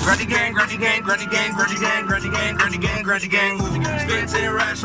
Grundy gang, Grundy gang, Grundy gang, Grundy gang, Grundy gang, Grundy gang, Grundy gang. Spend 10 racks.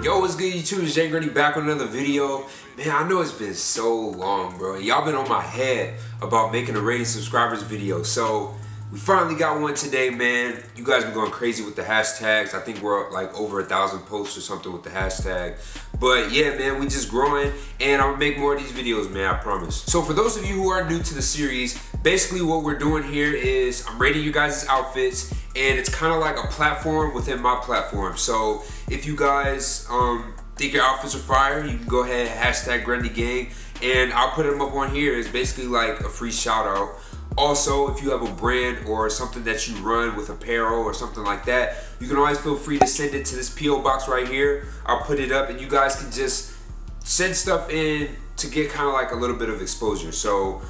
Yo, what's good YouTube? It's Jadon Grundy back with another video. Man, I know it's been so long, bro. Y'all been on my head about making a rated subscribers video. So we finally got one today, man. You guys been going crazy with the hashtags. I think we're like over 1,000 posts or something with the hashtag. But yeah, man, we just growing and I'm gonna make more of these videos, man, I promise. So for those of you who are new to the series, basically what we're doing here is I'm rating you guys' outfits and it's kind of like a platform within my platform. So if you guys think your outfits are fire, you can go ahead and hashtag Grundy Gang and I'll put them up on here. It's basically like a free shout out. Also, if you have a brand or something that you run with apparel or something like that, you can always feel free to send it to this P.O. box right here. I'll put it up and you guys can just send stuff in to get kind of like a little bit of exposure. So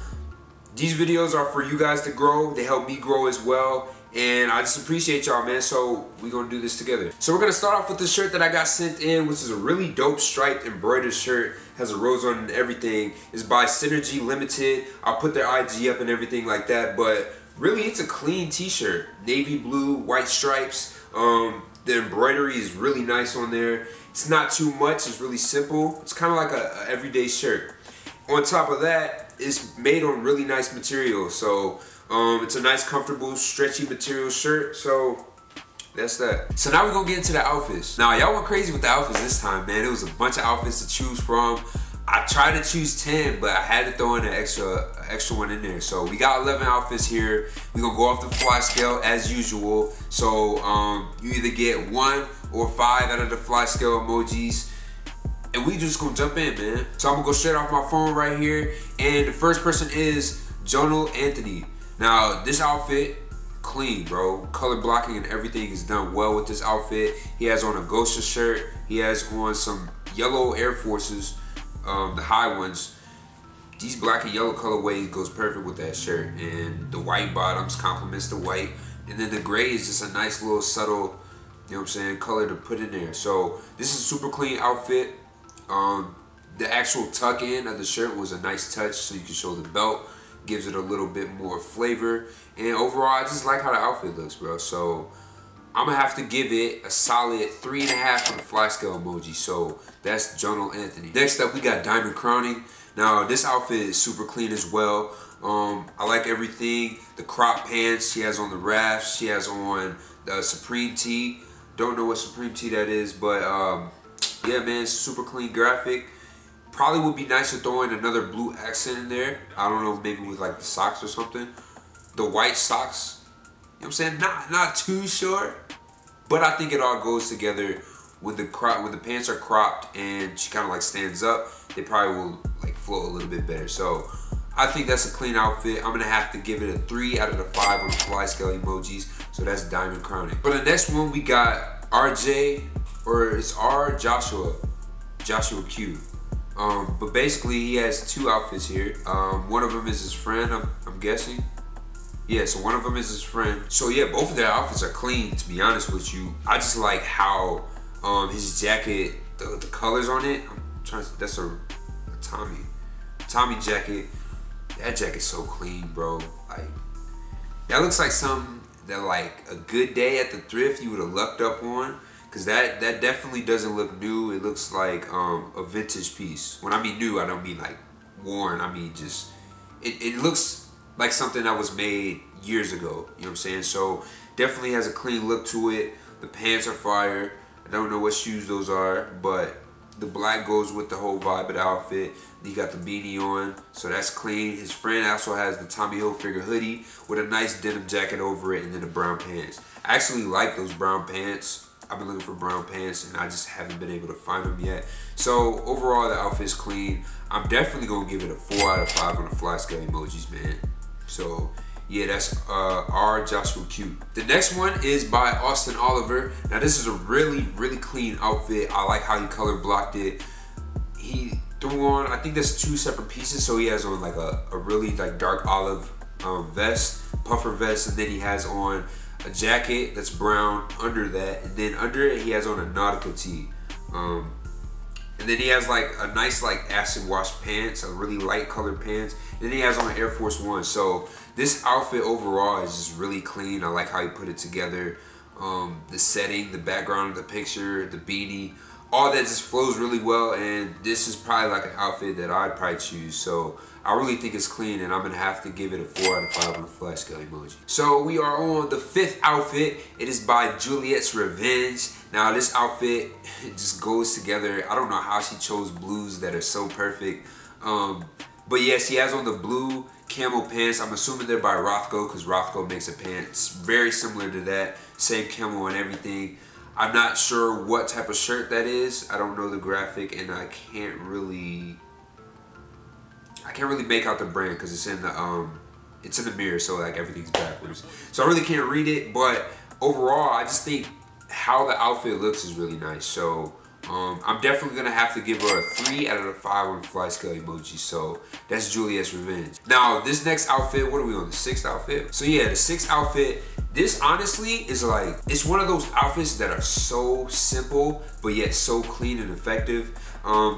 these videos are for you guys to grow. They help me grow as well. And I just appreciate y'all, man. So we're gonna do this together. So we're gonna start off with the shirt that I got sent in, which is a really dope striped embroidered shirt. Has a rose on it and everything. It's by Synergy Limited. I'll put their IG up and everything like that. But really, it's a clean t-shirt. Navy blue, white stripes. The embroidery is really nice on there. It's not too much. It's really simple. It's kind of like a everyday shirt. On top of that, it's made on really nice material. So it's a nice, comfortable, stretchy material shirt. So that's that. So now we're gonna get into the outfits. Now y'all went crazy with the outfits this time, man. It was a bunch of outfits to choose from. I tried to choose 10, but I had to throw in an extra one in there. So we got 11 outfits here. We're gonna go off the fly scale as usual. So you either get 1 or 5 out of the fly scale emojis. And we just gonna jump in, man. So I'm gonna go straight off my phone right here. And the first person is Jadon Grundy. Now this outfit, clean, bro. Color blocking and everything is done well with this outfit. He has on a Gosha shirt. He has on some yellow Air Forces, the high ones. These black and yellow colorways goes perfect with that shirt. And the white bottoms complements the white. And then the gray is just a nice little subtle, you know what I'm saying, color to put in there. So this is a super clean outfit. The actual tuck in of the shirt was a nice touch so you can show the belt. Gives it a little bit more flavor. And overall, I just like how the outfit looks, bro. So I'm gonna have to give it a solid 3.5 on the fly scale emoji. So that's Jadon Grundy. Next up, we got Diamond Crony. Now this outfit is super clean as well. I like everything. The crop pants she has on the rafts. She has on the Supreme tee. Don't know what Supreme tee that is, but yeah, man, super clean graphic. Probably would be nice to throw in another blue accent in there. I don't know, maybe with like the socks or something. The white socks, you know what I'm saying? Not too short, but I think it all goes together when the pants are cropped and she kind of like stands up. They probably will like flow a little bit better. So I think that's a clean outfit. I'm gonna have to give it a 3 out of the 5 on the fly scale emojis. So that's Diamond Crony. For the next one, we got RJ, or it's Joshua Q. But basically he has 2 outfits here. One of them is his friend, I'm guessing. Yeah, so one of them is his friend. So yeah, both of their outfits are clean, to be honest with you. I just like how his jacket, the colors on it, that's a Tommy jacket. That jacket's so clean, bro. Like, that looks like something that like a good day at the thrift you would have lucked up on. Cause that definitely doesn't look new. It looks like a vintage piece. When I mean new, I don't mean like worn. I mean just, it looks like something that was made years ago. You know what I'm saying? So definitely has a clean look to it. The pants are fire. I don't know what shoes those are, but the black goes with the whole vibe of the outfit. He got the beanie on, so that's clean. His friend also has the Tommy Hilfiger hoodie with a nice denim jacket over it and then the brown pants. I actually like those brown pants. I've been looking for brown pants and I just haven't been able to find them yet. So overall, the outfit's clean. I'm definitely gonna give it a 4 out of 5 on the fly scale emojis, man. So yeah, that's Joshua Q. The next one is by Austin Oliver. Now this is a really clean outfit. I like how he color blocked it. He threw on, I think that's 2 separate pieces. So he has on like a really like dark olive vest, puffer vest, and then he has on a jacket that's brown under that, and then under it he has on a Nautica tee. And then he has like a nice like acid wash pants, a really light colored pants. And then he has on Air Force One. So this outfit overall is just really clean. I like how he put it together. The setting, the background of the picture, the beanie, all that just flows really well. And this is probably like an outfit that I'd probably choose. So I really think it's clean, and I'm gonna have to give it a 4 out of 5 on the flash scale emoji. So we are on the 5th outfit. It is by Juliet's Revenge. Now this outfit, it just goes together. I don't know how she chose blues that are so perfect. But yeah, she has on the blue camel pants. I'm assuming they're by Rothko, because Rothko makes a pants very similar to that. Same camel and everything. I'm not sure what type of shirt that is. I don't know the graphic, and I can't really make out the brand because it's in the mirror, so like everything's backwards. So I really can't read it, but overall, I just think how the outfit looks is really nice. So I'm definitely gonna have to give her a 3 out of 5 on the fly scale emoji. So that's Juliet's Revenge. Now this next outfit, what are we on, the 6th outfit? So yeah, the 6th outfit, this honestly is like, it's one of those outfits that are so simple but yet so clean and effective.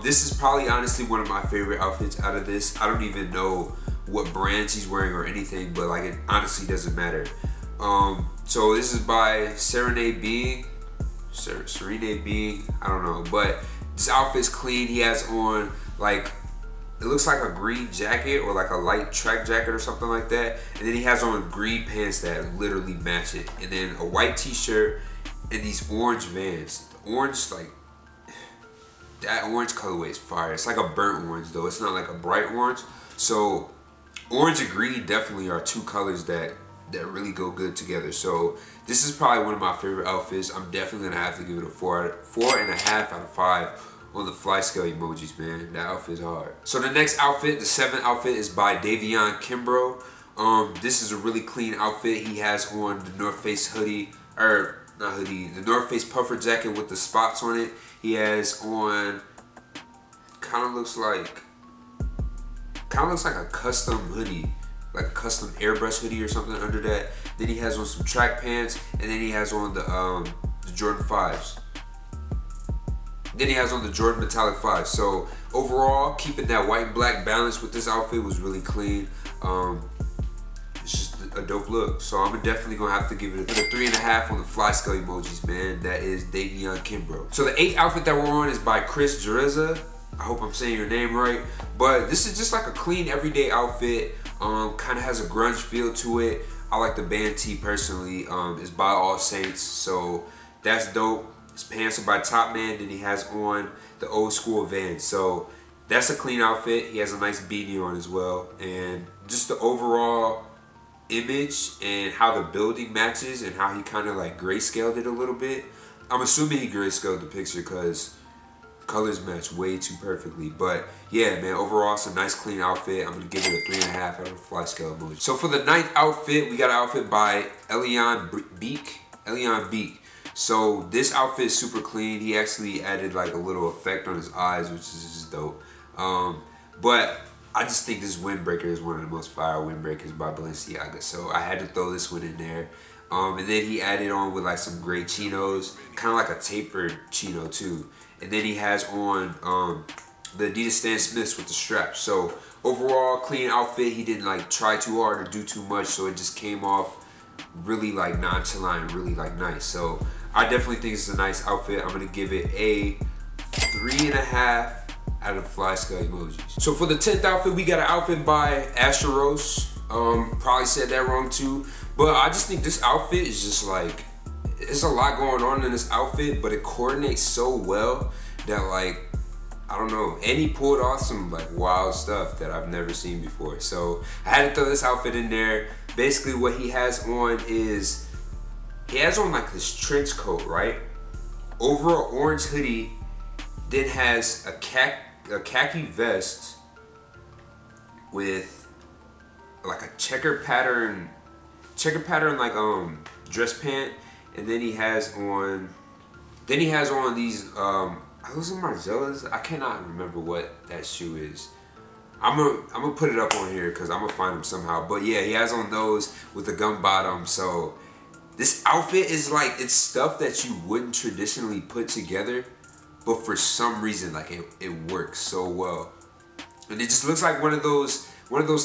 This is probably honestly one of my favorite outfits out of this. I don't even know what brand she's wearing or anything, but like it honestly doesn't matter. So this is by Serene Being, I don't know, but this outfit's clean. He has on like, it looks like a green jacket or like a light track jacket or something like that. And then he has on green pants that literally match it. And then a white t-shirt and these orange Vans. The orange, like, that orange colorway is fire. It's like a burnt orange though. It's not like a bright orange. So orange and green definitely are two colors that really go good together. So this is probably one of my favorite outfits. I'm definitely gonna have to give it a 4.5 out of 5 on the fly scale emojis, man. That outfit is hard. So the next outfit, the 7th outfit, is by Davion Kimbrough. This is a really clean outfit. He has on the North Face hoodie, or not hoodie, the North Face puffer jacket with the spots on it. He has on, kind of looks like a custom hoodie, like a custom airbrush hoodie or something under that. Then he has on some track pants, and then he has on the Jordan 5s. Then he has on the Jordan Metallic 5. So overall, keeping that white and black balance with this outfit was really clean. It's just a dope look. So I'm definitely gonna have to give it a 3.5 on the fly scale emojis, man. That is Davion Kimbrough. So the 8th outfit that we're on is by Reza. I hope I'm saying your name right. But this is just like a clean everyday outfit. Kind of has a grunge feel to it. I like the band tee personally. It's by All Saints, so that's dope. His pants are by Top Man, then he has on the old school Vans. So that's a clean outfit. He has a nice beanie on as well. And just the overall image and how the building matches and how he kind of like grayscaled it a little bit. I'm assuming he grayscaled the picture because colors match way too perfectly. But yeah, man, overall it's a nice clean outfit. I'm gonna give it a 3.5 out of the fly scale emoji. So for the 9th outfit, we got an outfit by Elian Beek. So this outfit is super clean. He actually added like a little effect on his eyes, which is just dope. But I just think this windbreaker is one of the most fire windbreakers by Balenciaga. So I had to throw this one in there. And then he added on with like some gray chinos, kind of like a tapered chino too. And then he has on the Adidas Stan Smiths with the straps. So overall, clean outfit. He didn't like try too hard or do too much, so it just came off really like nonchalant and really like nice. So I definitely think it's a nice outfit. I'm gonna give it a 3.5 out of fly scale emojis. So for the 10th outfit, we got an outfit by Astros. Probably said that wrong too, but I just think this outfit is just like, there's a lot going on in this outfit, but it coordinates so well that like, I don't know, and he pulled off some like wild stuff that I've never seen before. So I had to throw this outfit in there. Basically what he has on is, he has on like this trench coat, right? Over an orange hoodie, then has a khaki vest with like a checker pattern like dress pant, and then he has on these those are Margellas. I cannot remember what that shoe is. I'm gonna put it up on here because I'm gonna find them somehow. But yeah, he has on those with the gum bottom. So this outfit is like, it's stuff that you wouldn't traditionally put together, but for some reason, like it works so well. And it just looks like one of those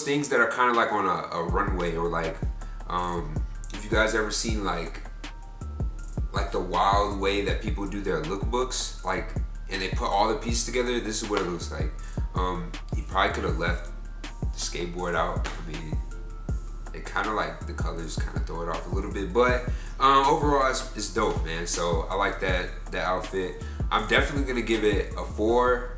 things that are kind of like on a runway, or like, if you guys ever seen like the wild way that people do their lookbooks, like, and they put all the pieces together, this is what it looks like. He probably could have left the skateboard out. I mean, it kind of like the colors kind of throw it off a little bit, but overall it's dope, man. So I like that outfit. I'm definitely gonna give it a 4.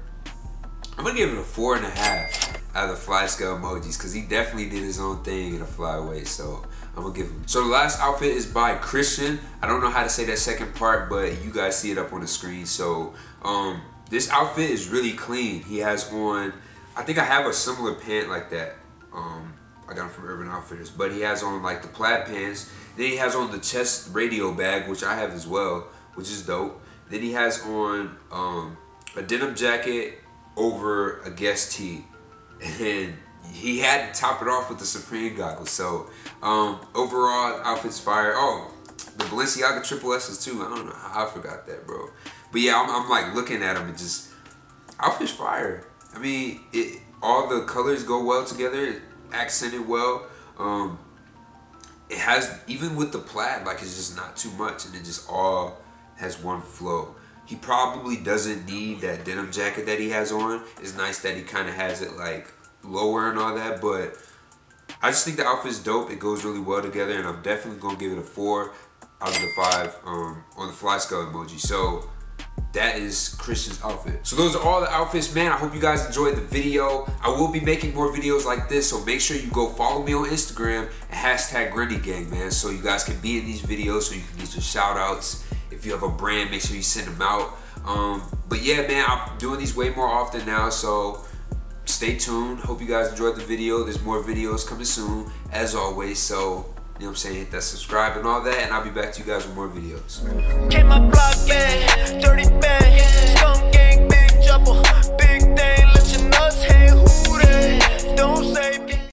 I'm gonna give it a 4.5 out of the fly scale emojis, because he definitely did his own thing in a fly way. So I'm gonna give him. So the last outfit is by Christian. I don't know how to say that second part, but you guys see it up on the screen. So this outfit is really clean. He has on, I think I have a similar pant like that. I got him from Urban Outfitters, but he has on like the plaid pants. Then he has on the chest radio bag, which I have as well, which is dope. Then he has on a denim jacket over a Guess tee, and he had to top it off with the Supreme goggles. So overall, outfit's fire. Oh, the Balenciaga triple S's too. I don't know how I forgot that, bro. But yeah, I'm like looking at him and just, outfit's fire. I mean, all the colors go well together, accented well. It has, even with the plaid, like, it's just not too much, and it just all has one flow. He probably doesn't need that denim jacket that he has on. It's nice that he kind of has it like lower and all that, but I just think the outfit's dope. It goes really well together, and I'm definitely gonna give it a 4 out of the 5 on the fly scale emoji. So that is Christian's outfit. So those are all the outfits, man. I hope you guys enjoyed the video. I will be making more videos like this, so make sure you go follow me on Instagram and hashtag Grundy Gang, man, so you guys can be in these videos, so you can get your shout outs. If you have a brand, make sure you send them out. But yeah, man, I'm doing these way more often now, so stay tuned. Hope you guys enjoyed the video. There's more videos coming soon, as always. So, you know what I'm saying, hit that subscribe and all that, and I'll be back to you guys with more videos. Came my block, yeah, dirty bag, skunk